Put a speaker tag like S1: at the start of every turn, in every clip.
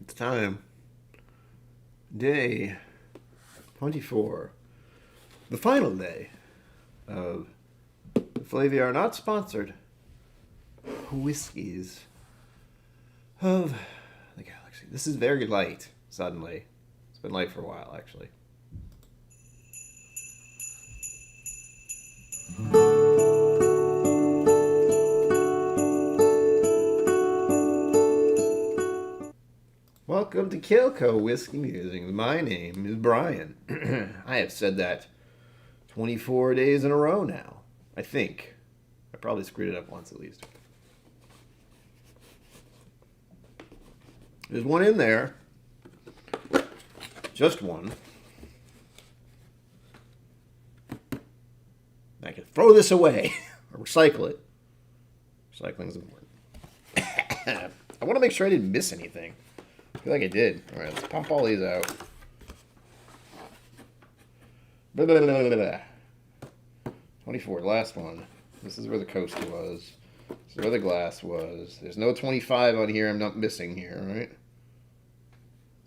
S1: It's time. Day 24. The final day of the Flaviar not sponsored Whiskies of the Galaxy. This is very light, suddenly. It's been light for a while, actually. Welcome to KillCo Whiskey Musings. My name is Brian. I have said that 24 days in a row now. I think. I probably screwed it up once at least. There's one in there. Just one. I can throw this away or recycle it. Recycling is important. I want to make sure I didn't miss anything. I feel like I did. All right, let's pop all these out. Blah, blah, blah, blah, blah. 24, last one. This is where the coaster was. This is where the glass was. There's no 25 on here. I'm not missing here, right?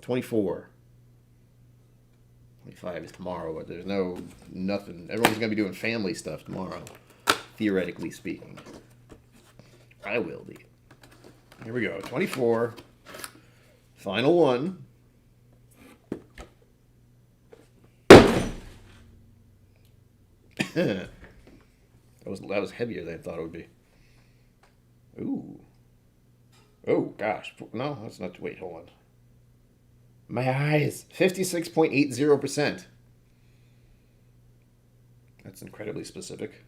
S1: 24. 25 is tomorrow, but there's nothing. Everyone's going to be doing family stuff tomorrow, theoretically speaking. I will be. Here we go. 24. Final one. that was heavier than I thought it would be. Ooh. Oh gosh. No, that's not. Wait, hold on. My eyes. 56.80%. That's incredibly specific.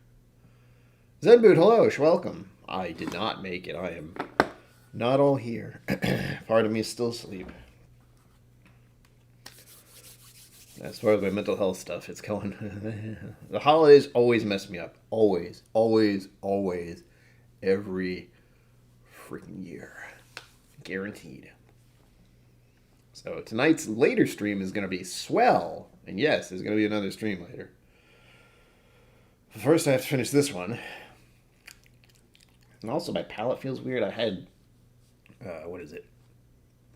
S1: Zenboot, hello, welcome. I did not make it. I am not all here. Part of me is still asleep. As far as my mental health stuff, it's going. The holidays always mess me up. Always, always, always. Every freaking year. Guaranteed. So tonight's later stream is going to be swell. And yes, there's going to be another stream later. First, I have to finish this one. And also, my palate feels weird. I had, what is it?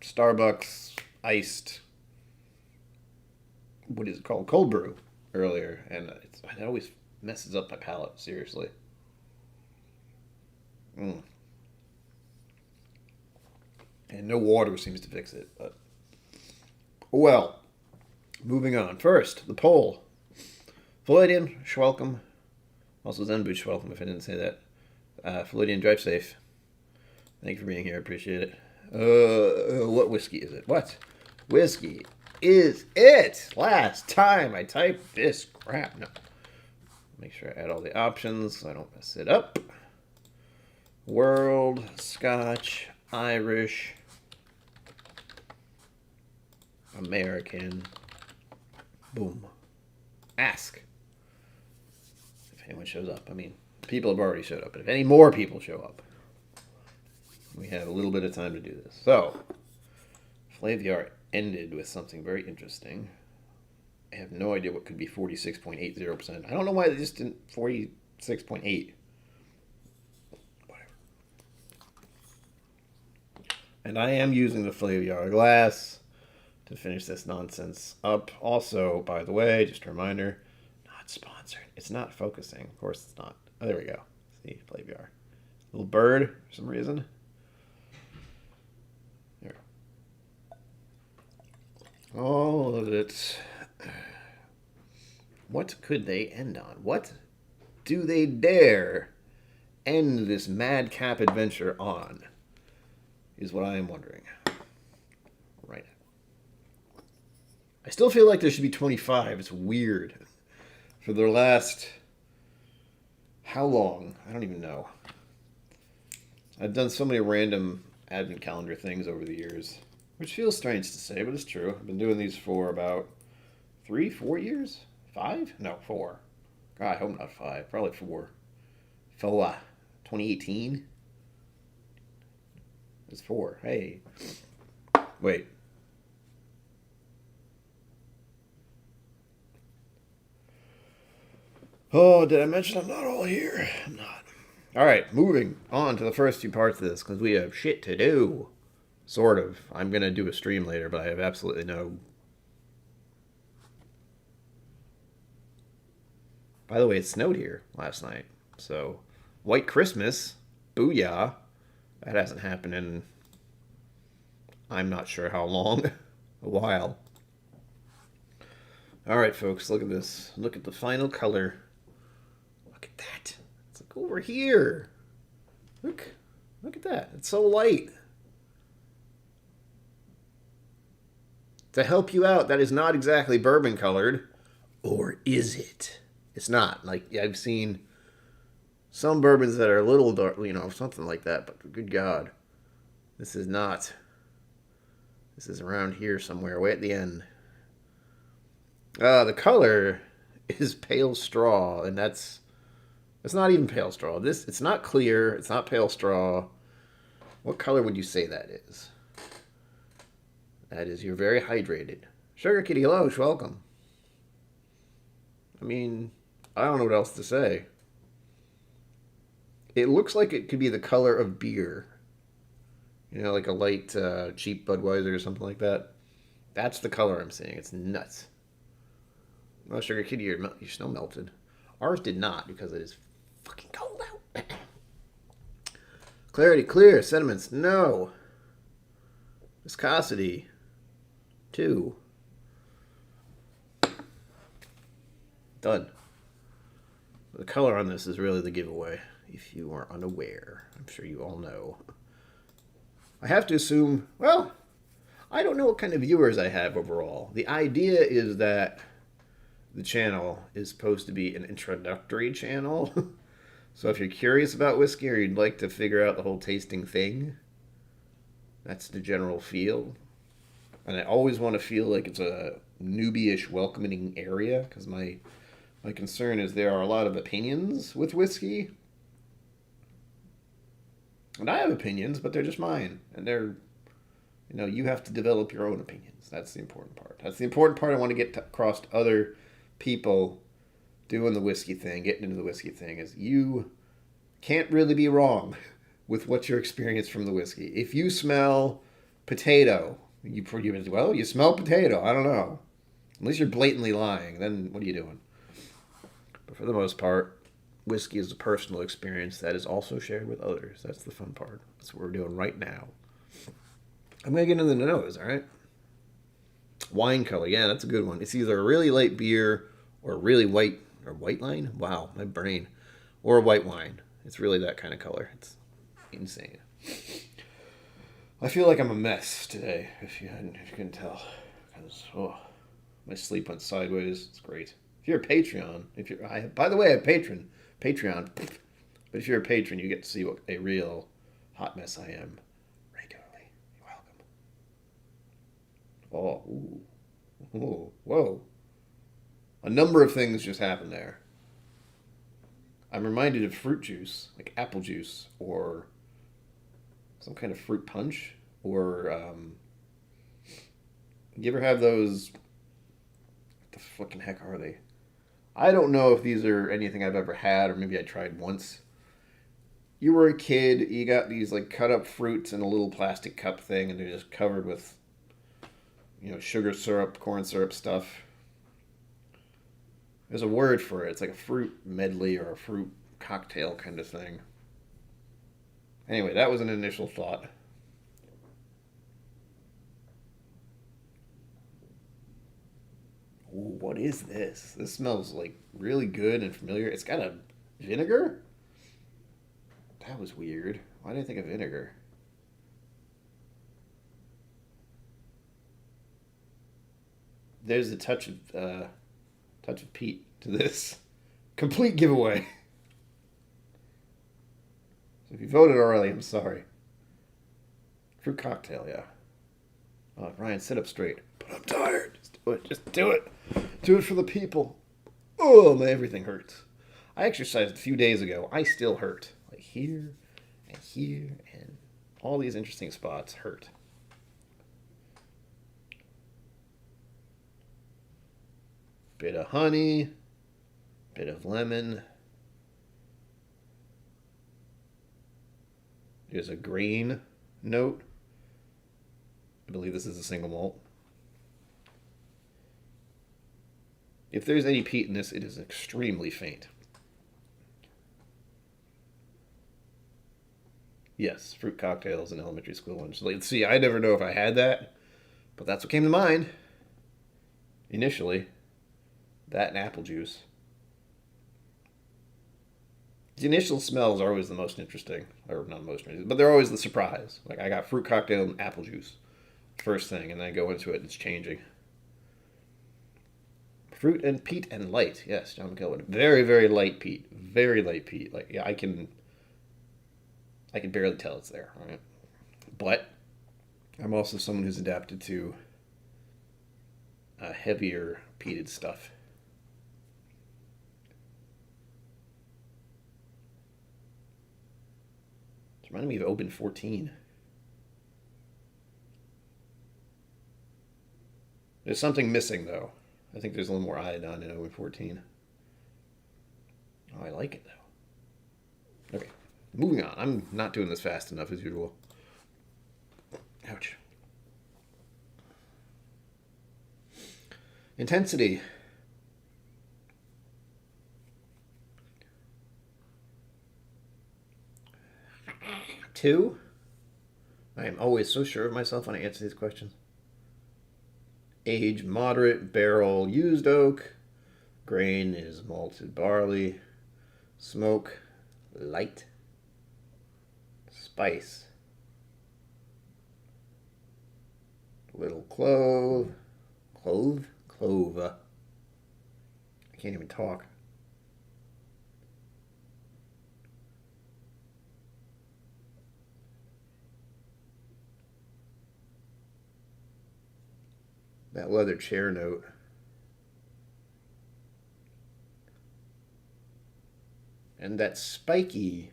S1: Starbucks iced, what is it called? Cold brew earlier. And it always messes up my palate, seriously. And no water seems to fix it. But well, moving on. First, the poll. Floydian, Schwelcome. Also Zenboot, Schwelcome, if I didn't say that. Floydian, drive safe. Thank you for being here. I appreciate it. What whiskey is it? What whiskey is it? Last time I typed this crap. No. Make sure I add all the options so I don't mess it up. World, Scotch, Irish, American. Boom. Ask. If anyone shows up. I mean, people have already showed up, but if any more people show up, we have a little bit of time to do this. So, Flaviar ended with something very interesting. I have no idea what could be 46.80%. I don't know why they just didn't 46.8. Whatever. And I am using the Flaviar glass to finish this nonsense up. Also, by the way, just a reminder, not sponsored. It's not focusing. Of course it's not. Oh, there we go. See, Flaviar. Little bird for some reason. There. All of it. What could they end on? What do they dare end this madcap adventure on? Is what I am wondering. Right. I still feel like there should be 25. It's weird. For the last... How long? I don't even know. I've done so many random advent calendar things over the years, which feels strange to say, but it's true. I've been doing these for about 3, 4 years? 5? No, 4. God, I hope not 5. Probably 4. 2018? It's 4. Hey. Wait. Oh, did I mention I'm not all here? I'm not. All right, moving on to the first two parts of this, because we have shit to do. Sort of. I'm going to do a stream later, but I have absolutely no... By the way, it snowed here last night. So, White Christmas. Booyah. That hasn't happened in... I'm not sure how long. A while. Alright, folks, look at this. Look at the final color. Look at that. Let's look over here. Look. Look at that. It's so light. To help you out, that is not exactly bourbon colored. Or is it? It's not. Like, I've seen some bourbons that are a little dark, you know, something like that. But good God. This is not. This is around here somewhere, way at the end. The color is pale straw, and it's not even pale straw. It's not clear. It's not pale straw. What color would you say that is? That is, you're very hydrated. Sugar Kitty Loesch, welcome. I mean, I don't know what else to say. It looks like it could be the color of beer. You know, like a light, cheap Budweiser or something like that. That's the color I'm seeing. It's nuts. Oh, Sugar Kitty, your snow melted. Ours did not because it is fucking cold out. Clarity, clear. Sediments, no. Viscosity, 2. Done. The color on this is really the giveaway. If you are unaware, I'm sure you all know. I have to assume, well, I don't know what kind of viewers I have overall. The idea is that the channel is supposed to be an introductory channel. So if you're curious about whiskey or you'd like to figure out the whole tasting thing, that's the general feel. And I always want to feel like it's a newbie-ish welcoming area, because my concern is there are a lot of opinions with whiskey. And I have opinions, but they're just mine. And they're, you know, you have to develop your own opinions. That's the important part. That's the important part I want to get across to other people doing the whiskey thing, getting into the whiskey thing, is you can't really be wrong with what your experience from the whiskey. If you smell potato, you smell potato. I don't know. Unless you're blatantly lying, then what are you doing? But for the most part, whiskey is a personal experience that is also shared with others. That's the fun part. That's what we're doing right now. I'm going to get into the nose, all right? Wine color. Yeah, that's a good one. It's either a really light beer or a really white line. Wow, my brain. Or a white wine. It's really that kind of color. It's insane. I feel like I'm a mess today, if you couldn't tell. Because, my sleep went sideways. It's great. If you're a Patreon, by the way, I have Patreon. But if you're a patron, you get to see what a real hot mess I am regularly. You're welcome. Oh, ooh, whoa. A number of things just happened there. I'm reminded of fruit juice, like apple juice, or some kind of fruit punch, or you ever have those? What the fucking heck are they? I don't know if these are anything I've ever had, or maybe I tried once. You were a kid, you got these like cut up fruits in a little plastic cup thing, and they're just covered with, you know, sugar syrup, corn syrup stuff. There's a word for it. It's like a fruit medley or a fruit cocktail kind of thing. Anyway, that was an initial thought. Ooh, what is this? This smells like really good and familiar. It's got a vinegar? That was weird. Why did I think of vinegar? There's a touch of peat to this. Complete giveaway. So if you voted already, I'm sorry. Fruit cocktail, yeah. Oh, Ryan, sit up straight. But I'm tired. Just do it. Just do it. Do it for the people. Oh, my everything hurts. I exercised a few days ago. I still hurt. Like here and all these interesting spots hurt. Bit of honey, bit of lemon. There's a grain note. I believe this is a single malt. If there's any peat in this, it is extremely faint. Yes, fruit cocktails in elementary school lunch. Like, see, I never know if I had that, but that's what came to mind initially. That and apple juice. The initial smells are always the most interesting, or not most interesting, but they're always the surprise. Like, I got fruit cocktail and apple juice first thing, and then I go into it and it's changing. Fruit and peat and light. Yes, John McKelwood. Very, very light peat. Very light peat. Like, yeah, I can barely tell it's there, right? But I'm also someone who's adapted to heavier peated stuff. It's reminding me of Open 14. There's something missing, though. I think there's a little more iodine in Open 14. Oh, I like it, though. Okay, moving on. I'm not doing this fast enough, as usual. Ouch. Intensity. Two. I am always so sure of myself when I answer these questions. Age, moderate. Barrel, used oak. Grain is malted barley. Smoke, light. Spice. Little clove. Clove. I can't even talk. That leather chair note. And that spiky.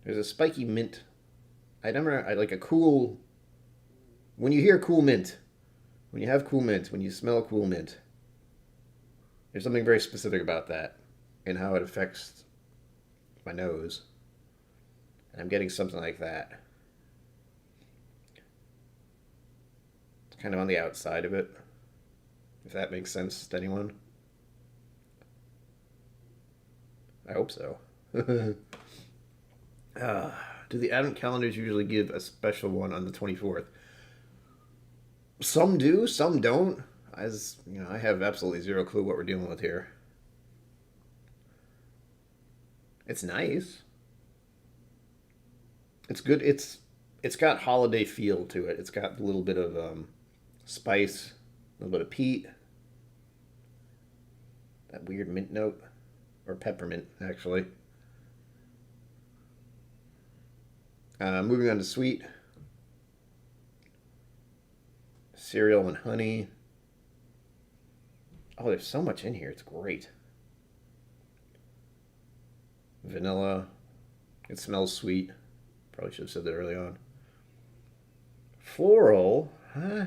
S1: There's a spiky mint. I like a cool. When you hear cool mint, when you have cool mint, when you smell cool mint, there's something very specific about that and how it affects my nose. And I'm getting something like that. It's kind of on the outside of it, if that makes sense to anyone. I hope so. Do the Advent calendars usually give a special one on the 24th? Some do, some don't. As you know, I have absolutely zero clue what we're dealing with here. It's nice. It's good. It's got holiday feel to it. It's got a little bit of spice, a little bit of peat, that weird mint note, or peppermint actually. Moving on to sweet. Cereal and honey. Oh, there's so much in here. It's great. Vanilla. It smells sweet. Probably should have said that early on. Floral. Huh?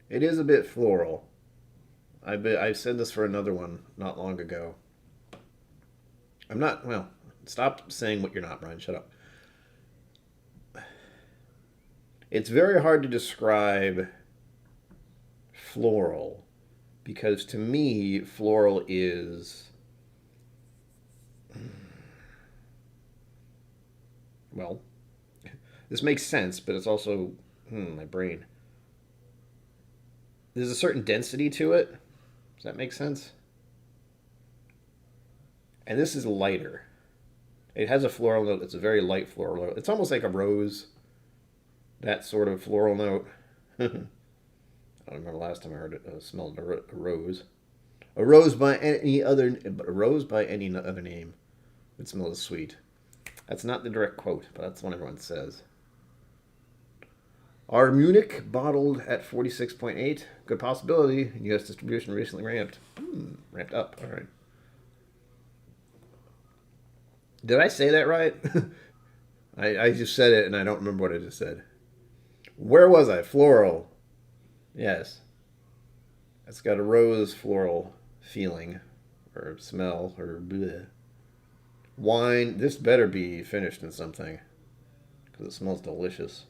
S1: It is a bit floral. I said this for another one not long ago. I'm not, well, stop saying what you're not, Brian. Shut up. It's very hard to describe floral because to me, floral is, well, this makes sense, but it's also, my brain. There's a certain density to it. Does that make sense? And this is lighter. It has a floral note that's a very light floral note. It's almost like a rose. That sort of floral note. I don't remember the last time I heard it. Smelled a rose. A rose by any other name would smell as sweet. That's not the direct quote, but that's what everyone says. Our Munnick bottled at 46.8. Good possibility. U.S. distribution recently ramped. Ramped up. All right. Did I say that right? I just said it and I don't remember what I just said. Where was I? Floral. Yes. It's got a rose floral feeling or smell or bleh. Wine. This better be finished in something because it smells delicious.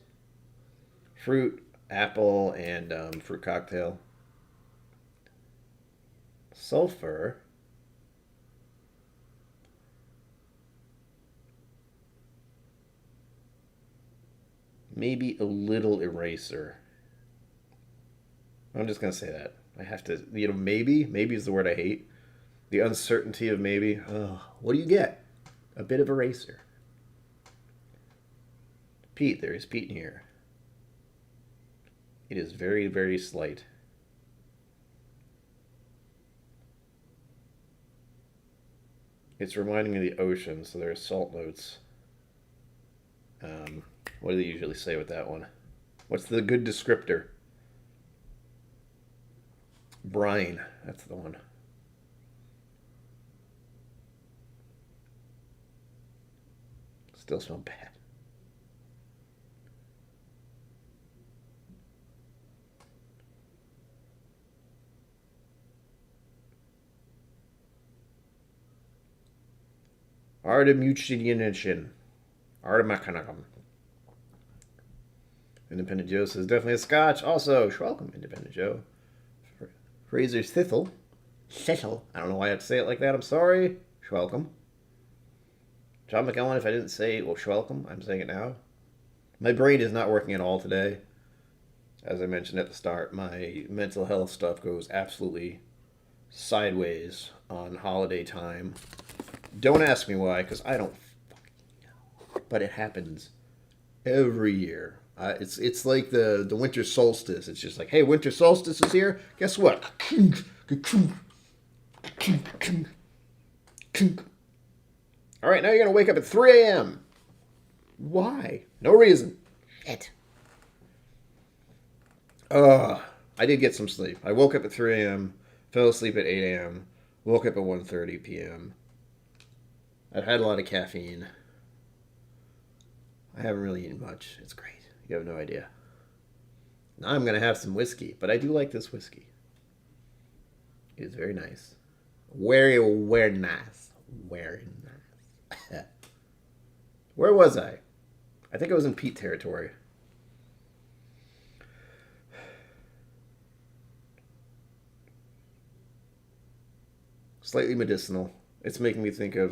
S1: Fruit, apple, and fruit cocktail. Sulfur. Maybe a little eraser. I'm just gonna say that. I have to, maybe. Maybe is the word I hate. The uncertainty of maybe. Oh, what do you get? A bit of eraser. Peat. There is peat in here. It is very, very slight. It's reminding me of the ocean, so there are salt notes. What do they usually say with that one? What's the good descriptor? Brine. That's the one. Still smell bad. Ardnamurchan. Ardnamurchan. Independent Joe says definitely a Scotch. Also, welcome, Independent Joe. Fraser Thithel. Thithel. I don't know why I have to say it like that. I'm sorry. Welcome. John McEllen, if I didn't say well, welcome, I'm saying it now. My brain is not working at all today. As I mentioned at the start, my mental health stuff goes absolutely sideways on holiday time. Don't ask me why, because I don't fucking know. But it happens every year. It's like the winter solstice. It's just like, hey, winter solstice is here. Guess what? All right, now you're going to wake up at 3 a.m. Why? No reason. Shit. I did get some sleep. I woke up at 3 a.m., fell asleep at 8 a.m., woke up at 1:30 p.m. I've had a lot of caffeine. I haven't really eaten much. It's great. You have no idea. Now I'm going to have some whiskey, but I do like this whiskey. It is very nice. Very, very nice. Very nice. Where was I? I think I was in peat territory. Slightly medicinal. It's making me think of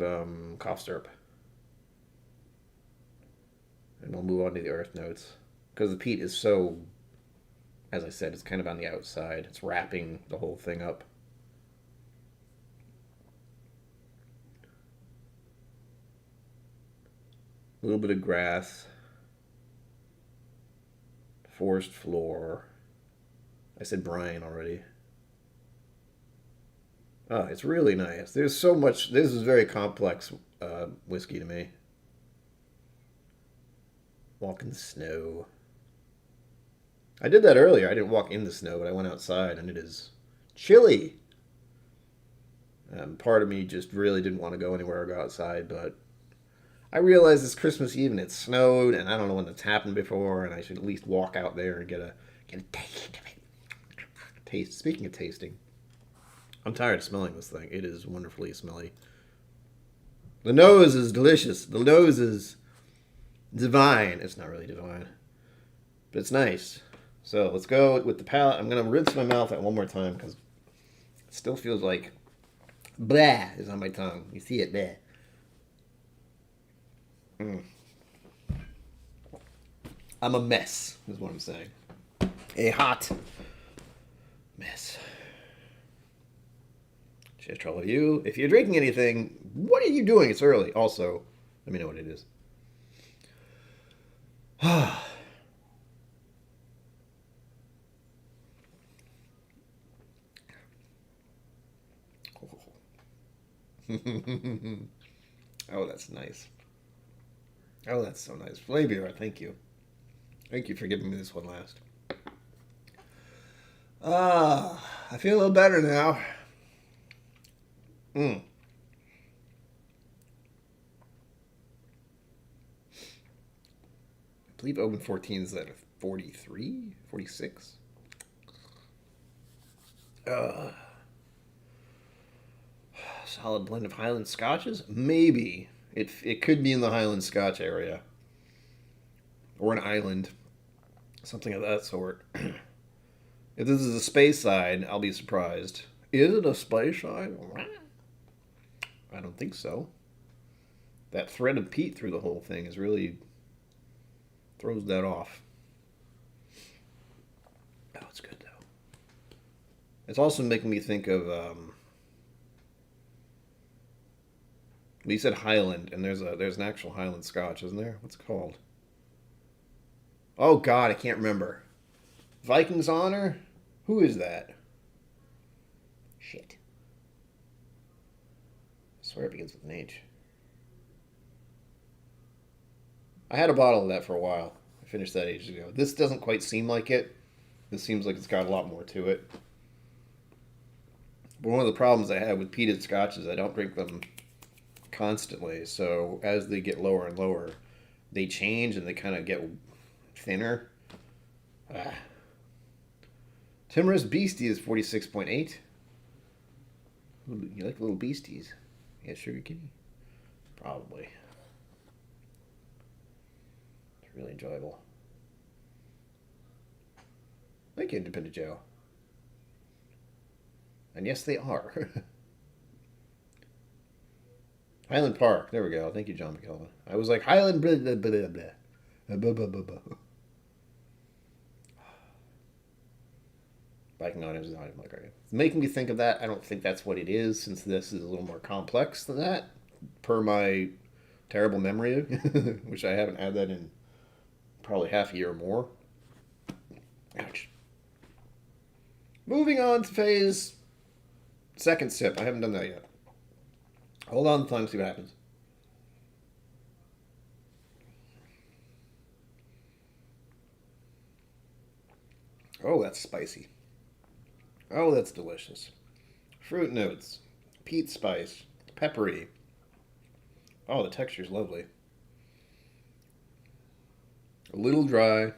S1: cough syrup. And we'll move on to the earth notes. Because the peat is so, as I said, it's kind of on the outside. It's wrapping the whole thing up. A little bit of grass. Forest floor. I said brine already. Oh, it's really nice. There's so much. This is very complex whiskey to me. Walk in the snow. I did that earlier. I didn't walk in the snow, but I went outside, and it is chilly. Part of me just really didn't want to go anywhere or go outside, but I realized it's Christmas Eve and it snowed, and I don't know when that's happened before, and I should at least walk out there and get a taste of it. Taste. Speaking of tasting, I'm tired of smelling this thing. It is wonderfully smelly. The nose is delicious. The nose is divine. It's not really divine, but it's nice. So let's go with the palate. I'm going to rinse my mouth out one more time because it still feels like blah is on my tongue. You see it there. I'm a mess, is what I'm saying. A hot mess. Cheers to all of you. If you're drinking anything, what are you doing? It's early. Also, let me know what it is. Oh, that's nice. Oh, that's so nice. Flavor, thank you. Thank you for giving me this one last. I feel a little better now. I believe Open 14 is at 43? 46? Solid blend of Highland Scotches? Maybe. It could be in the Highland Scotch area. Or an island. Something of that sort. If this is a space side, I'll be surprised. Is it a space side? I don't think so. That thread of peat through the whole thing is really throws that off. Oh, it's good though. It's also making me think of. You said Highland, and there's an actual Highland Scotch, isn't there? What's it called? Oh God, I can't remember. Viking's Honor? Who is that? Shit. I swear it begins with an H. I had a bottle of that for a while. I finished that ages ago. This doesn't quite seem like it. This seems like it's got a lot more to it. But one of the problems I have with peated scotches, I don't drink them constantly. So as they get lower and lower, they change and they kind of get thinner. Timorous Beastie is 46.8. You like little beasties? Yeah, Sugar Kitty? Probably. It's really enjoyable. Thank you, Independent Joe. And yes, they are. Highland Park. There we go. Thank you, John McKelvin. I was like, Highland blah, blah, blah, blah. Blah, blah, blah, blah. Biking on is not even like it's making me think of that. I don't think that's what it is, since this is a little more complex than that, per my terrible memory, which I haven't had that in probably half a year or more. Ouch. Moving on to phase second sip. I haven't done that yet. Hold on until I see what happens. Oh, that's spicy. Oh, that's delicious. Fruit notes, peat spice, peppery. Oh, the texture's lovely. A little dry,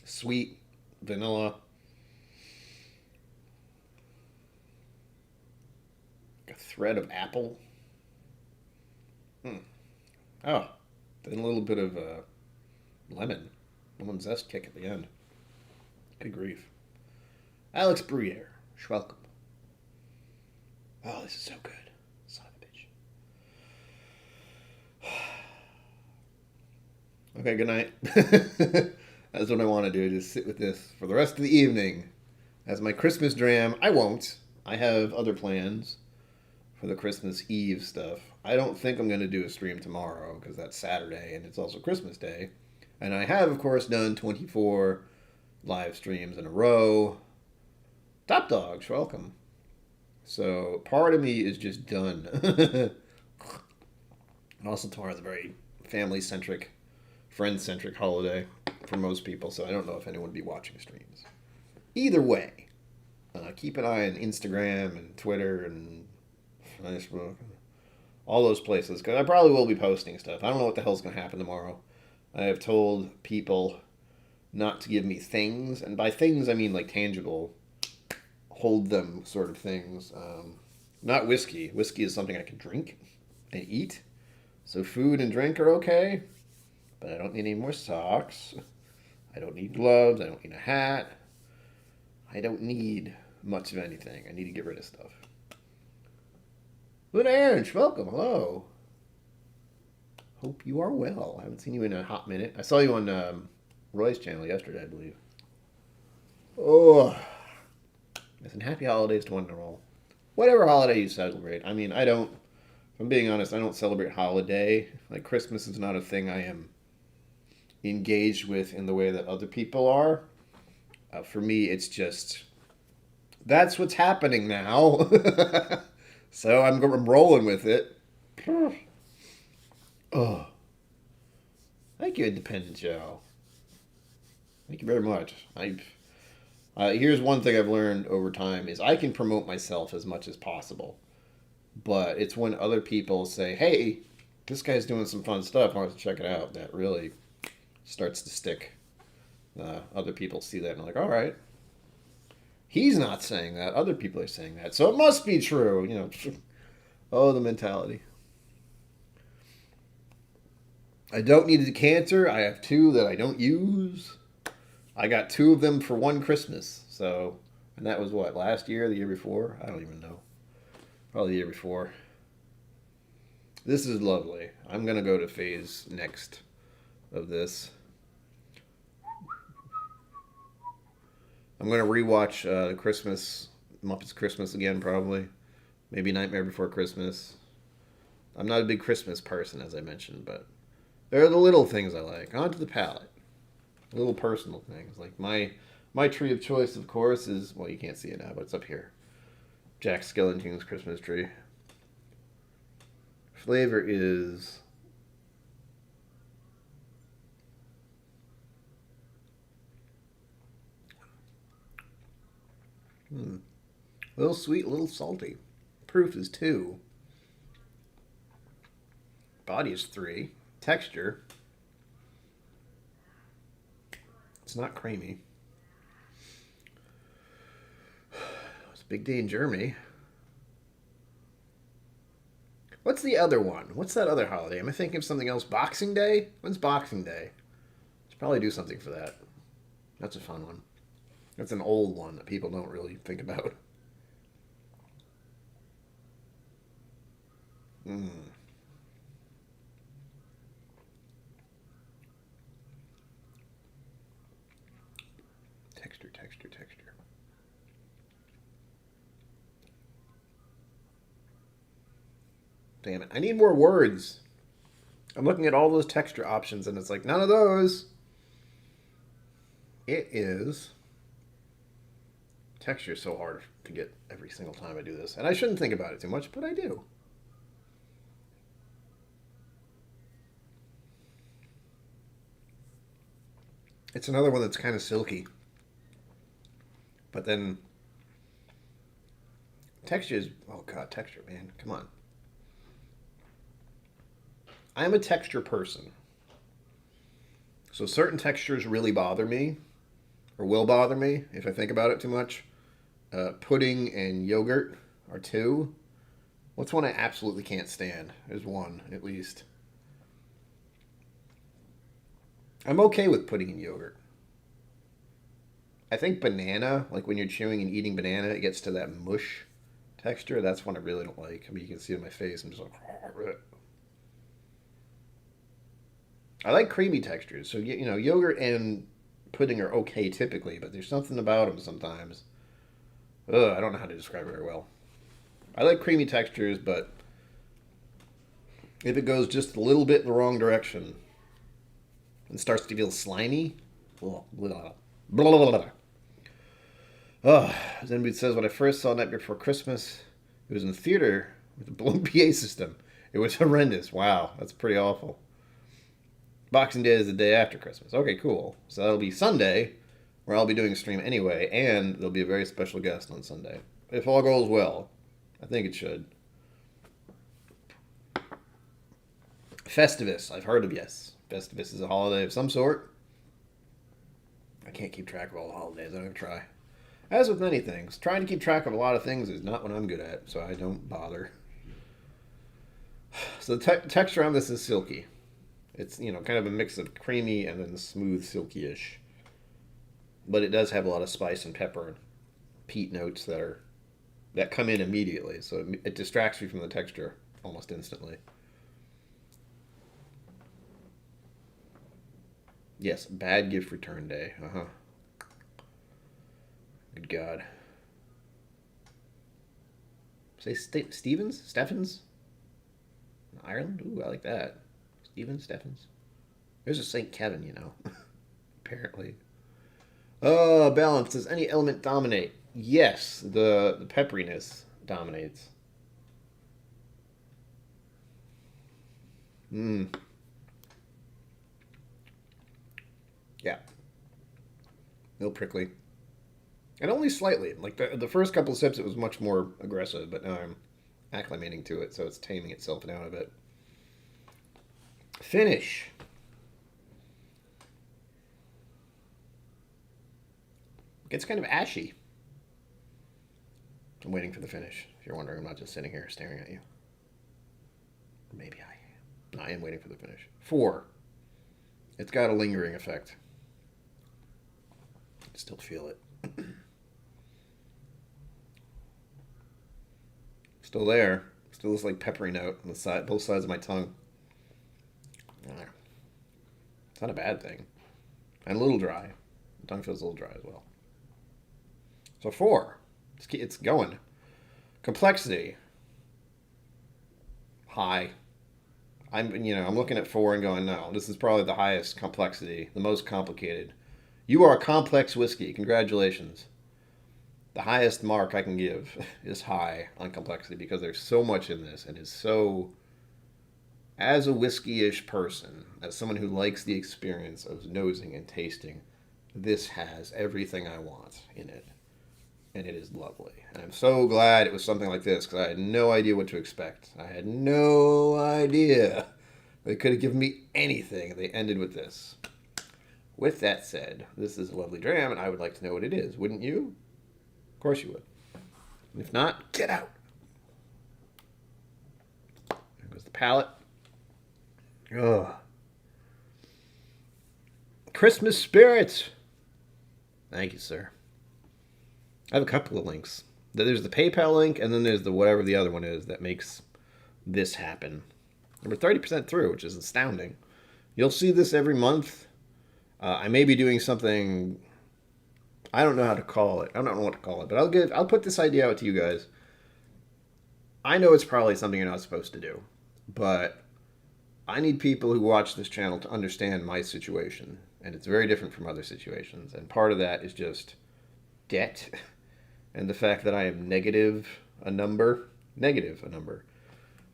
S1: sweet, vanilla. A thread of apple. Oh, then a little bit of lemon zest kick at the end. Good grief. Alex Bruyere, welcome. Oh, this is so good. Son of a bitch. Okay, good night. That's what I want to do, just sit with this for the rest of the evening. As my Christmas dram, I won't. I have other plans for the Christmas Eve stuff. I don't think I'm going to do a stream tomorrow, because that's Saturday, and it's also Christmas Day. And I have, of course, done 24 live streams in a row. Top Dogs, welcome. So part of me is just done. And also tomorrow's a very family-centric, friend-centric holiday for most people, so I don't know if anyone will be watching streams. Either way, keep an eye on Instagram and Twitter and Facebook, all those places, because I probably will be posting stuff. I don't know what the hell's going to happen tomorrow. I have told people not to give me things, and by things I mean like tangible, hold them sort of things. Not whiskey. Whiskey is something I can drink and eat. So food and drink are okay, but I don't need any more socks. I don't need gloves. I don't need a hat. I don't need much of anything. I need to get rid of stuff. Good Aaron, welcome. Hello. Hope you are well. I haven't seen you in a hot minute. I saw you on Roy's channel yesterday, I believe. Oh. Listen, happy holidays to one and all. Whatever holiday you celebrate. I mean, I don't, if I'm being honest, I don't celebrate holiday. Like, Christmas is not a thing I am engaged with in the way that other people are. For me, it's just, that's what's happening now. So I'm rolling with it. Oh. Thank you, Independent Joe. Thank you very much. Here's one thing I've learned over time is I can promote myself as much as possible. But it's when other people say, hey, this guy's doing some fun stuff, I want to check it out, that really starts to stick. Other people see that and are like, all right. He's not saying that. Other people are saying that. So it must be true. You know, oh, the mentality. I don't need a decanter. I have two that I don't use. I got two of them for one Christmas. So, and that was what, last year, the year before? I don't even know. Probably the year before. This is lovely. I'm going to go to phase next of this. I'm going to rewatch Muppets Christmas again, probably. Maybe Nightmare Before Christmas. I'm not a big Christmas person, as I mentioned, but there are the little things I like. Onto the palate. Little personal things. Like my tree of choice, of course, is, well, you can't see it now, but it's up here. Jack Skellington's Christmas tree. Flavor is a little sweet, a little salty. Proof is 2. Body is 3. Texture, it's not creamy. It's a big day in Germany. What's the other one? What's that other holiday? Am I thinking of something else? Boxing Day? When's Boxing Day? Should probably do something for that. That's a fun one. That's an old one that people don't really think about. Mm. Texture, texture, texture. Damn it. I need more words. I'm looking at all those texture options and it's like, none of those. It is. Texture is so hard to get every single time I do this. And I shouldn't think about it too much, but I do. It's another one that's kind of silky. But then texture is, oh god, texture, man. Come on. I'm a texture person. So certain textures really bother me, or will bother me if I think about it too much. Pudding and yogurt are 2. What's one I absolutely can't stand? There's one, at least. I'm okay with pudding and yogurt. I think banana, like when you're chewing and eating banana, it gets to that mush texture. That's one I really don't like. I mean, you can see it in my face. I'm just like, I like creamy textures. So, you know, yogurt and pudding are okay typically, but there's something about them sometimes. I don't know how to describe it very well. I like creamy textures, but if it goes just a little bit in the wrong direction and starts to feel slimy, blah, blah, blah, blah, blah. Zenboot says, when I first saw Night Before Christmas, it was in the theater with a blown PA system. It was horrendous. Wow, that's pretty awful. Boxing Day is the day after Christmas. Okay, cool. So that'll be Sunday, where I'll be doing a stream anyway, and there'll be a very special guest on Sunday. If all goes well. I think it should. Festivus. I've heard of, yes. Festivus is a holiday of some sort. I can't keep track of all the holidays. I'm going to try. As with many things, trying to keep track of a lot of things is not what I'm good at, so I don't bother. So the texture on this is silky. It's, you know, kind of a mix of creamy and then smooth, silky-ish. But it does have a lot of spice and pepper and peat notes that come in immediately. So it distracts you from the texture almost instantly. Yes, bad gift return day. Good God. Say Steffens? Ireland? Ooh, I like that. Steffens. There's a St. Kevin, you know. Apparently. Balance. Does any element dominate? Yes, the pepperiness dominates. Yeah. No prickly. And only slightly. Like the first couple of sips, it was much more aggressive, but now I'm acclimating to it, so it's taming itself down a bit. Finish. It's kind of ashy. I'm waiting for the finish. If you're wondering, I'm not just sitting here staring at you. Maybe I am. No, I am waiting for the finish. 4. It's got a lingering effect. I still feel it. Still there. Still this like peppery note on the side, both sides of my tongue. It's not a bad thing. And a little dry. The tongue feels a little dry as well. So 4. It's going. Complexity. High. I'm looking at 4 and going, no, this is probably the highest complexity, the most complicated. You are a complex whiskey. Congratulations. The highest mark I can give is high on complexity because there's so much in this and is so, as a whiskey-ish person, as someone who likes the experience of nosing and tasting, this has everything I want in it. And it is lovely. And I'm so glad it was something like this because I had no idea what to expect. I had no idea. They could have given me anything and they ended with this. With that said, this is a lovely dram and I would like to know what it is. Wouldn't you? Of course you would. And if not, get out. There goes the palate. Ugh. Christmas spirits. Thank you, sir. I have a couple of links. There's the PayPal link, and then there's the whatever the other one is that makes this happen. And we're 30% through, which is astounding. You'll see this every month. I may be doing something. I don't know how to call it. I don't know what to call it, but I'll put this idea out to you guys. I know it's probably something you're not supposed to do, but I need people who watch this channel to understand my situation, and it's very different from other situations. And part of that is just debt. And the fact that I am negative a number.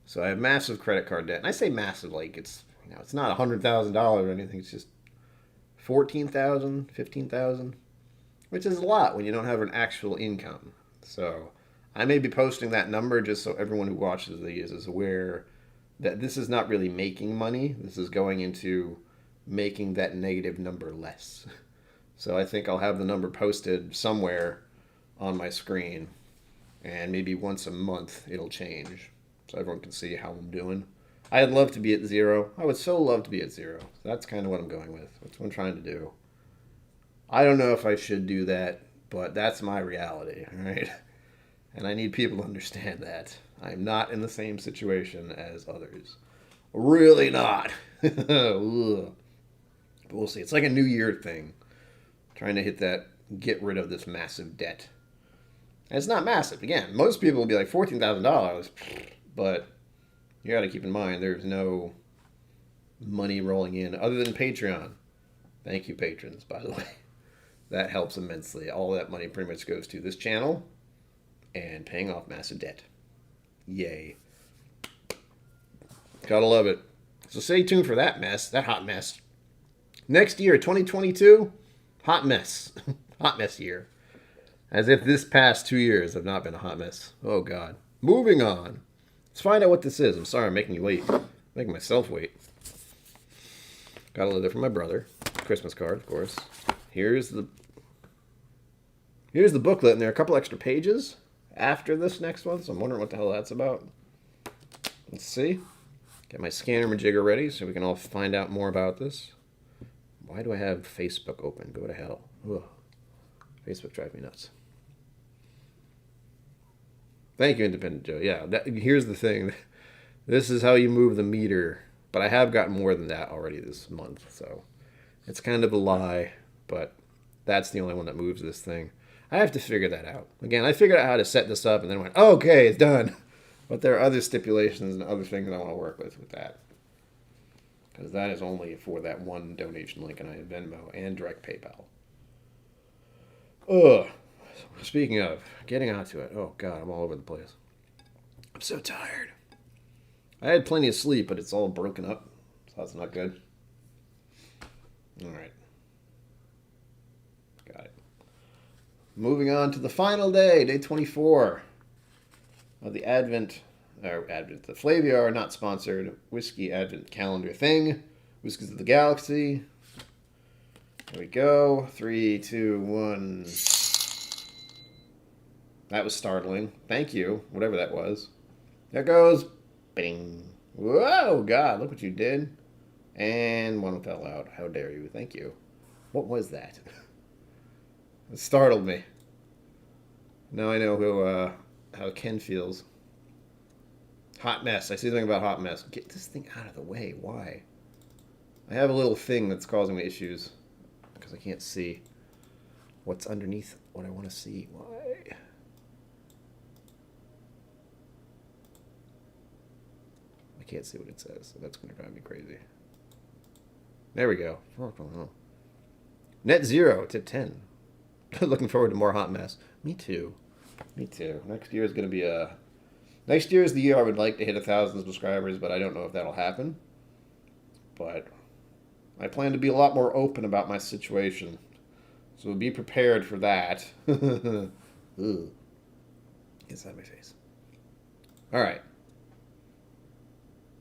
S1: So I have massive credit card debt. And I say massive like it's not $100,000 or anything. It's just $14,000, $15,000, which is a lot when you don't have an actual income. So I may be posting that number just so everyone who watches these is aware that this is not really making money. This is going into making that negative number less. So I think I'll have the number posted somewhere on my screen, and maybe once a month it'll change so everyone can see how I'm doing. I'd love to be at 0. I would so love to be at 0. So that's kind of what I'm going with. That's what I'm trying to do. I don't know if I should do that, but that's my reality, all right? And I need people to understand that. I'm not in the same situation as others. Really not. But we'll see. It's like a New Year thing. Trying to hit that, get rid of this massive debt. And it's not massive. Again, most people will be like $14,000, but you got to keep in mind there's no money rolling in other than Patreon. Thank you, patrons, by the way. That helps immensely. All that money pretty much goes to this channel and paying off massive debt. Yay. Gotta love it. So stay tuned for that mess, that hot mess. Next year, 2022, hot mess. Hot mess year. As if this past 2 years have not been a hot mess. Oh, God. Moving on. Let's find out what this is. I'm sorry I'm making you wait. I'm making myself wait. Got a letter from my brother. Christmas card, of course. Here's the booklet, and there are a couple extra pages after this next one, so I'm wondering what the hell that's about. Let's see. Get my scanner majigger ready so we can all find out more about this. Why do I have Facebook open? Go to hell. Ugh. Facebook drives me nuts. Thank you, Independent Joe. Yeah, here's the thing. This is how you move the meter. But I have gotten more than that already this month, so it's kind of a lie, but that's the only one that moves this thing. I have to figure that out. Again, I figured out how to set this up and then went, oh, okay, it's done. But there are other stipulations and other things I want to work with that. Because that is only for that one donation link, and I have Venmo and direct PayPal. Ugh. Speaking of, getting onto it. Oh, God, I'm all over the place. I'm so tired. I had plenty of sleep, but it's all broken up, so that's not good. All right. Got it. Moving on to the final day, day 24 of the the Flaviar, not sponsored, whiskey Advent calendar thing. Whiskies of the Galaxy. Here we go. 3, 2, 1. That was startling. Thank you, whatever that was. There goes. Bing. Whoa, God, look what you did. And one fell out. How dare you? Thank you. What was that? It startled me. Now I know how Ken feels. Hot mess. I see something about hot mess. Get this thing out of the way. Why? I have a little thing that's causing me issues because I can't see what's underneath what I want to see. Why? I can't see what it says, so that's going to drive me crazy. There we go. Net zero, tip 10. Looking forward to more hot mess. Me too. Me too. Next year is going to be a... Next year is the year I would like to hit 1,000 subscribers, but I don't know if that'll happen. But I plan to be a lot more open about my situation. So be prepared for that. Ooh. Inside my face. All right.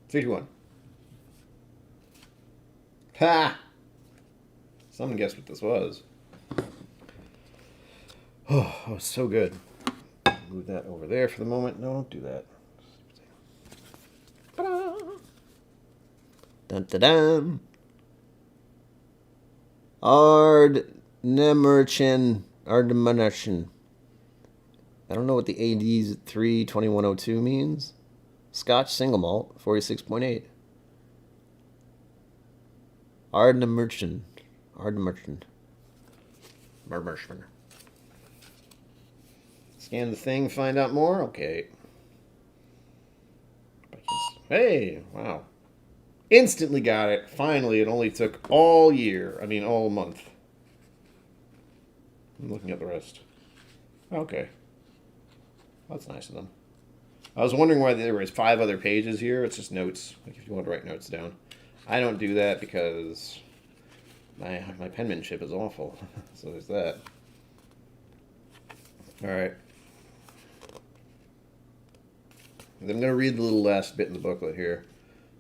S1: 3, 2, 1. Ha! Someone guessed what this was. Oh, so good. Move that over there for the moment. No, don't do that. Dun dun dun. Ardnamurchan. I don't know what the AD's 32102 means. Scotch single malt, 46.8. Ardnamurchan. Scan the thing, find out more. Okay. Hey, wow. Instantly got it. Finally, it only took all year. I mean, all month. I'm looking at the rest. Okay. That's nice of them. I was wondering why there was 5 other pages here. It's just notes, like if you want to write notes down. I don't do that because my penmanship is awful. So there's that. All right. I'm going to read the little last bit in the booklet here.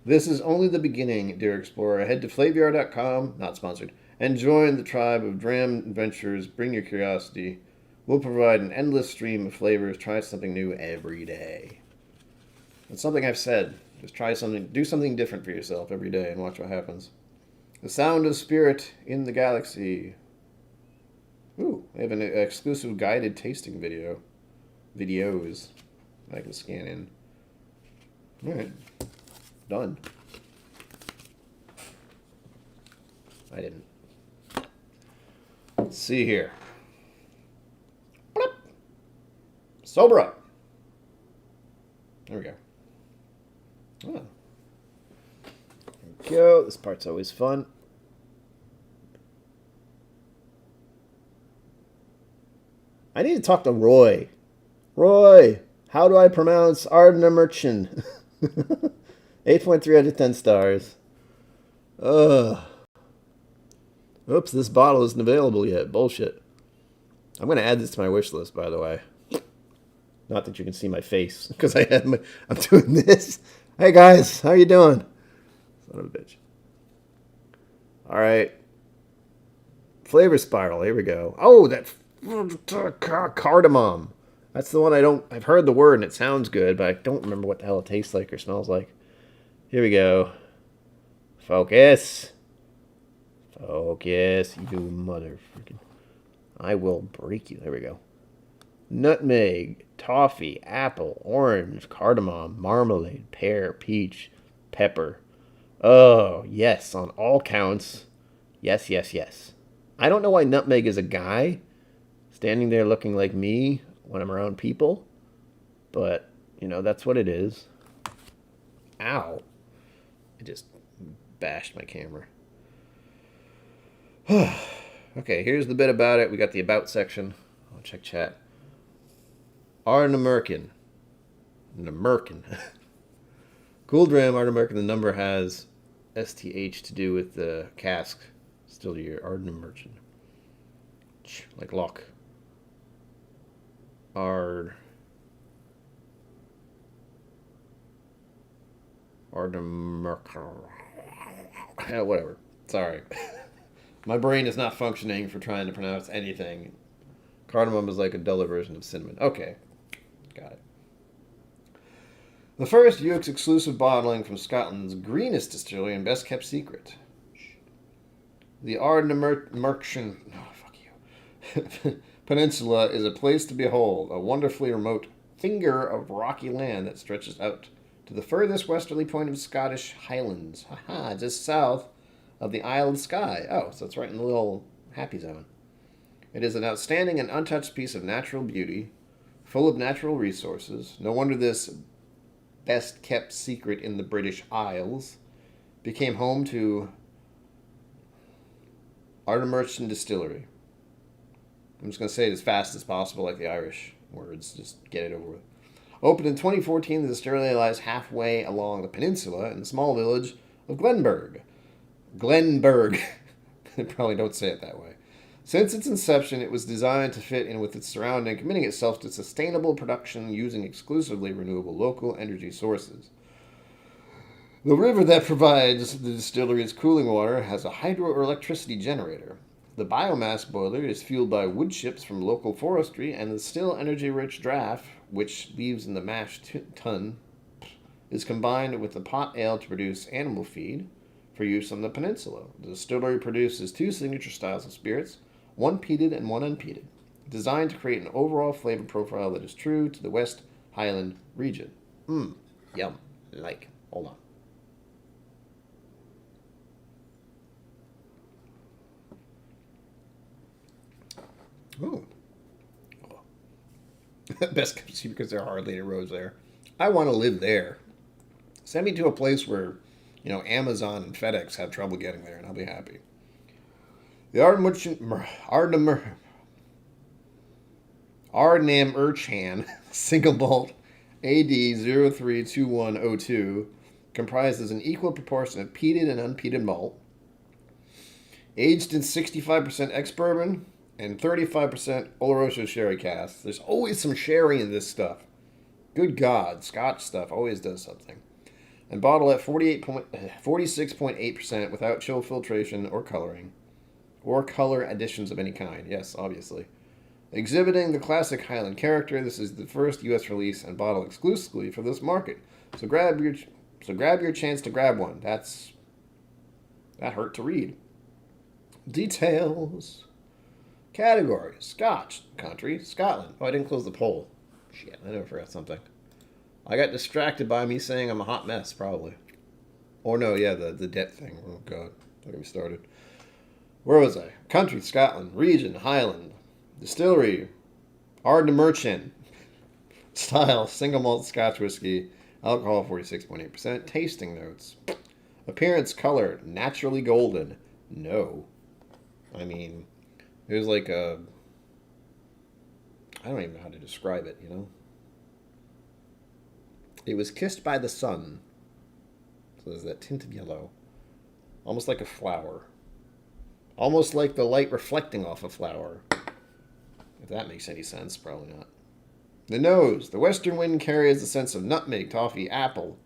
S1: This is only the beginning, dear explorer. Head to flaviar.com, not sponsored, and join the tribe of Dram adventurers. Bring your curiosity. We'll provide an endless stream of flavors. Try something new every day. It's something I've said. Just try something, do something different for yourself every day and watch what happens. The sound of spirit in the galaxy. Ooh, they have an exclusive guided tasting videos I can scan in. All right, done. I didn't. Let's see here. Sober up. There we go. Oh. There we go. This part's always fun. I need to talk to Roy. Roy, how do I pronounce Ardnamurchan? 8.3 out of 10 stars. Ugh. Oops, this bottle isn't available yet. Bullshit. I'm going to add this to my wish list, by the way. Not that you can see my face, because I'm doing this. Hey guys, how you doing? Son of a bitch. All right. Flavor spiral. Here we go. Oh, that cardamom. That's the one I've heard the word and it sounds good, but I don't remember what the hell it tastes like or smells like. Here we go. Focus. Focus, you motherfucking. I will break you. There we go. Nutmeg, toffee, apple, orange, cardamom, marmalade, pear, peach, pepper. Oh, yes, on all counts. Yes, yes, yes. I don't know why nutmeg is a guy standing there looking like me when I'm around people, but, you know, that's what it is. Ow. I just bashed my camera. Okay, here's the bit about it. We got the about section. I'll check chat. Ardnamurchan. Cool Dram, Ardnamurchan. The number has STH to do with the cask. Still here. Ardnamurchan. Like lock. Ardnamurchan. Yeah, whatever. Sorry. My brain is not functioning for trying to pronounce anything. Cardamom is like a duller version of cinnamon. Okay. Got it. The first UX exclusive bottling from Scotland's greenest distillery and best kept secret. The Ardnamurchan Peninsula is a place to behold, a wonderfully remote finger of rocky land that stretches out to the furthest westerly point of Scottish Highlands. Haha, just south of the Isle of Skye. Oh, so it's right in the little happy zone. It is an outstanding and untouched piece of natural beauty, full of natural resources. No wonder this best kept secret in the British Isles became home to Ardnamurchan Distillery. I'm just going to say it as fast as possible, like the Irish words. Just get it over with. Opened in 2014, the distillery lies halfway along the peninsula in the small village of Glenburg. Glenburg. Probably don't say it that way. Since its inception, it was designed to fit in with its surrounding, committing itself to sustainable production using exclusively renewable local energy sources. The river that provides the distillery's cooling water has a hydroelectricity generator. The biomass boiler is fueled by wood chips from local forestry, and the still energy-rich draft, which leaves in the mash tun, is combined with the pot ale to produce animal feed for use on the peninsula. The distillery produces two signature styles of spirits, one peated and one unpeated, designed to create an overall flavor profile that is true to the West Highland region. Yum. Like. Hold on. Ooh. Best kept secret because there are hardly any roads there. I want to live there. Send me to a place where, Amazon and FedEx have trouble getting there, and I'll be happy. The Ardnamurchan single malt AD 032102 comprises an equal proportion of peated and unpeated malt, aged in 65% ex-bourbon and 35% Oloroso sherry casks. There's always some sherry in this stuff. Good God, Scotch stuff always does something. And bottled at 46.8% without chill filtration or coloring, or color additions of any kind. Yes, obviously. Exhibiting the classic Highland character, this is the first U.S. release and bottled exclusively for this market. So grab your chance to grab one. That hurt to read. Details. Category: Scotch. Country: Scotland. Oh, I didn't close the poll. Shit, I never forgot something. I got distracted by me saying I'm a hot mess, probably. Or no, yeah, the debt thing. Oh, God. Don't get me started. Where was I? Country: Scotland. Region: Highland. Distillery: Ardnamurchan. Style: single malt Scotch whiskey. Alcohol: 46.8%. Tasting notes: appearance: color: naturally golden. No. I mean, there's like a... I don't even know how to describe it, It was kissed by the sun. So there's that tint of yellow. Almost like a flower. Almost like the light reflecting off a flower. If that makes any sense, probably not. The nose. The western wind carries the sense of nutmeg, toffee, apple,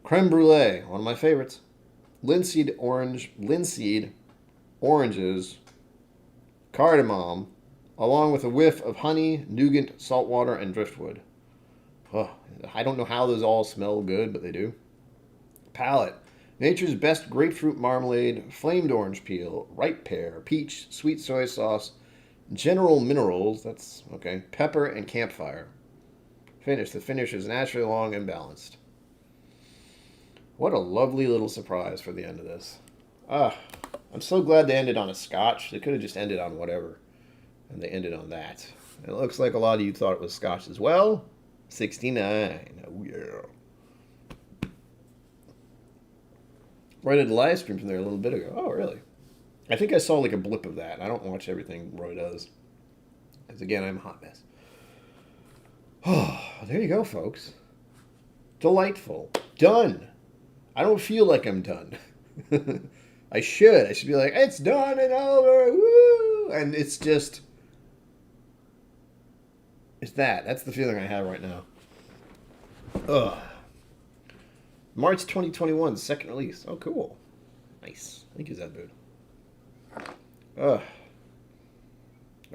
S1: creme brulee, one of my favorites, linseed, oranges, cardamom, along with a whiff of honey, nougat, saltwater, and driftwood. Oh, I don't know how those all smell good, but they do. Palate. Nature's best grapefruit marmalade, flamed orange peel, ripe pear, peach, sweet soy sauce, general minerals, that's okay, pepper, and campfire. Finish. The finish is naturally long and balanced. What a lovely little surprise for the end of this. I'm so glad they ended on a Scotch. They could have just ended on whatever. And they ended on that. It looks like a lot of you thought it was Scotch as well. 69. Oh, yeah. Roy did a live stream from there a little bit ago. Oh, really? I think I saw like a blip of that. I don't watch everything Roy does. Because again, I'm a hot mess. Oh, there you go, folks. Delightful. Done. I don't feel like I'm done. I should. I should be like, it's done and over. Woo! And it's just... It's that. That's the feeling I have right now. Ugh. March 2021, second release. Oh, cool. Nice. Thank you, Zedbood. Ugh.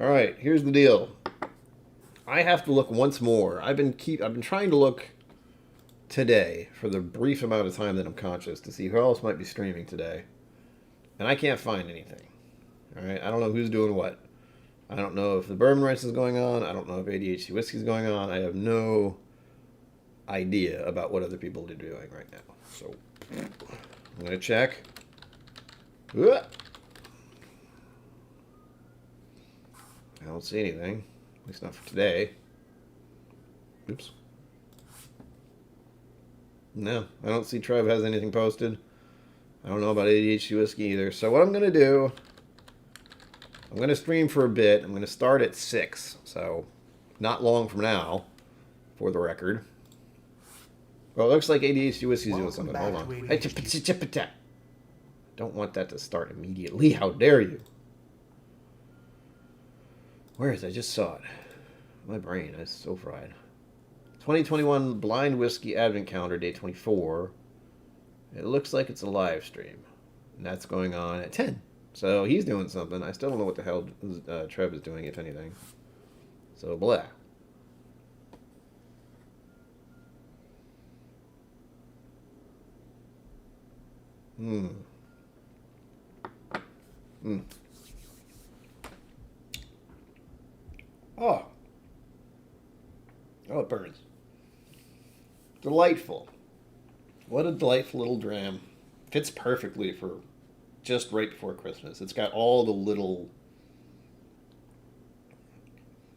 S1: Alright, here's the deal. I have to look once more. I've been trying to look today for the brief amount of time that I'm conscious to see who else might be streaming today. And I can't find anything. All right, I don't know who's doing what. I don't know if the Bourbon Rice is going on. I don't know if ADHD Whiskey is going on. I have no idea about what other people are doing right now. So I'm going to check. I don't see anything. At least not for today. Oops. No, I don't see Trev has anything posted. I don't know about ADHD Whiskey either. So what I'm going to do, I'm going to stream for a bit. I'm going to start at 6. So not long from now, for the record. Well, it looks like ADHD Whiskey's doing something. Hold on. Don't want that to start immediately. How dare you? Where is it? I just saw it. My brain is so fried. 2021 Blind Whiskey Advent Calendar, day 24. It looks like it's a live stream. And that's going on at 10. So he's doing something. I still don't know what the hell Trev is doing, if anything. So, blah. Oh. Oh, it burns. Delightful. What a delightful little dram. Fits perfectly for just right before Christmas. It's got all the little...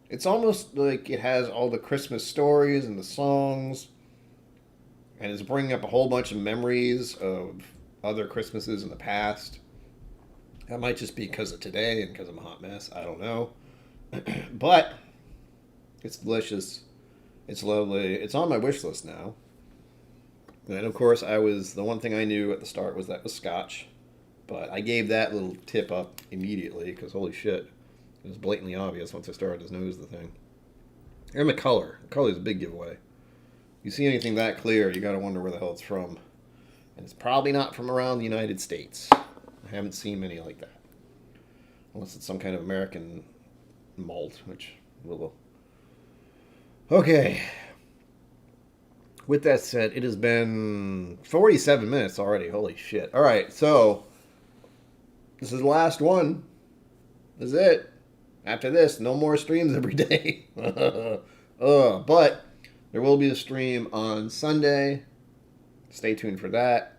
S1: It's almost like it has all the Christmas stories and the songs. And it's bringing up a whole bunch of memories of other Christmases in the past. That might just be because of today and because I'm a hot mess. I don't know. But it's delicious. It's lovely. It's on my wish list now. And of course, the one thing I knew at the start was that was Scotch. But I gave that little tip up immediately because holy shit, it was blatantly obvious once I started to nose the thing. And the color. The color is a big giveaway. You see anything that clear, you gotta wonder where the hell it's from. And it's probably not from around the United States. I haven't seen many like that. Unless it's some kind of American malt, which will... Okay. With that said, it has been 47 minutes already. Holy shit. Alright, so... This is the last one. This is it. After this, no more streams every day. But there will be a stream on Sunday. Stay tuned for that.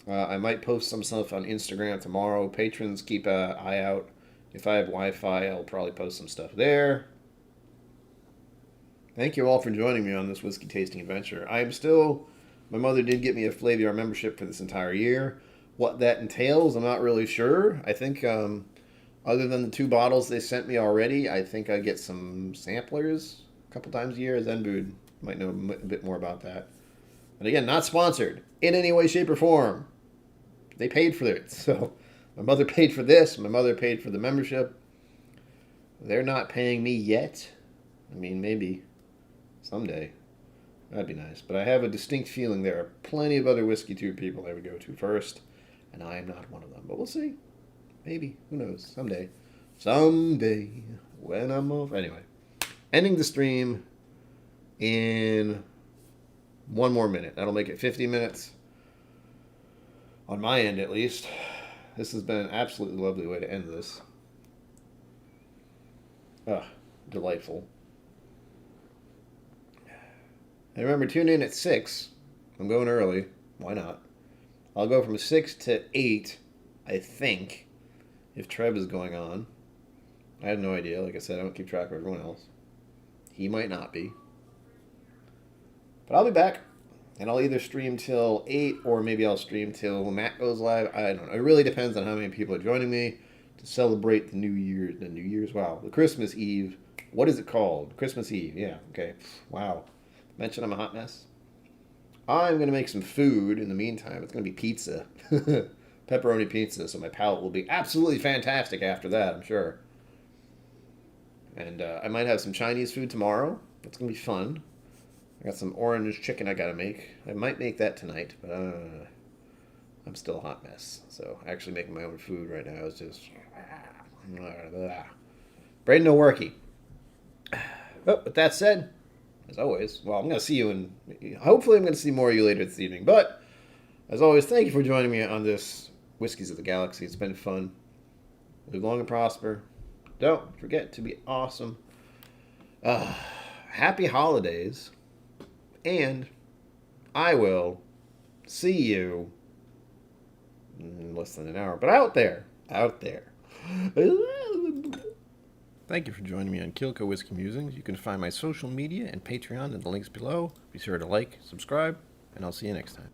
S1: I might post some stuff on Instagram tomorrow. Patrons, keep an eye out. If I have Wi-Fi, I'll probably post some stuff there. Thank you all for joining me on this whiskey tasting adventure. My mother did get me a Flaviar membership for this entire year. What that entails, I'm not really sure. I think, other than the 2 bottles they sent me already, I think I get some samplers a couple times a year. Zenbud might know a bit more about that. And again, not sponsored in any way, shape, or form. They paid for it. So my mother paid for this. My mother paid for the membership. They're not paying me yet. I mean, maybe someday. That'd be nice. But I have a distinct feeling there are plenty of other Whiskey Tube people I would go to first. And I am not one of them. But we'll see. Maybe. Who knows? Someday. Someday. When I'm off. Anyway. Ending the stream in 1 more minute. That'll make it 50 minutes. On my end, at least. This has been an absolutely lovely way to end this. Delightful. And remember, tune in at 6. I'm going early. Why not? I'll go from 6 to 8, I think, if Trev is going on. I have no idea. Like I said, I don't keep track of everyone else. He might not be. But I'll be back. And I'll either stream till 8 or maybe I'll stream till Matt goes live. I don't know. It really depends on how many people are joining me to celebrate the New Year's, wow. The Christmas Eve. What is it called? Christmas Eve. Yeah, okay. Wow. Mention I'm a hot mess. I'm going to make some food in the meantime. It's going to be pizza. Pepperoni pizza, so my palate will be absolutely fantastic after that, I'm sure. And I might have some Chinese food tomorrow. That's going to be fun. I got some orange chicken I got to make. I might make that tonight, but I'm still a hot mess. So actually making my own food right now is just... Brain no worky. But with that said, as always, well, I'm going to see you hopefully I'm going to see more of you later this evening. But, as always, thank you for joining me on this Whiskies of the Galaxy. It's been fun. Live long and prosper. Don't forget to be awesome. Happy holidays. And I will see you in less than an hour. But out there. Thank you for joining me on KillCo Whiskey Musings. You can find my social media and Patreon in the links below. Be sure to like, subscribe, and I'll see you next time.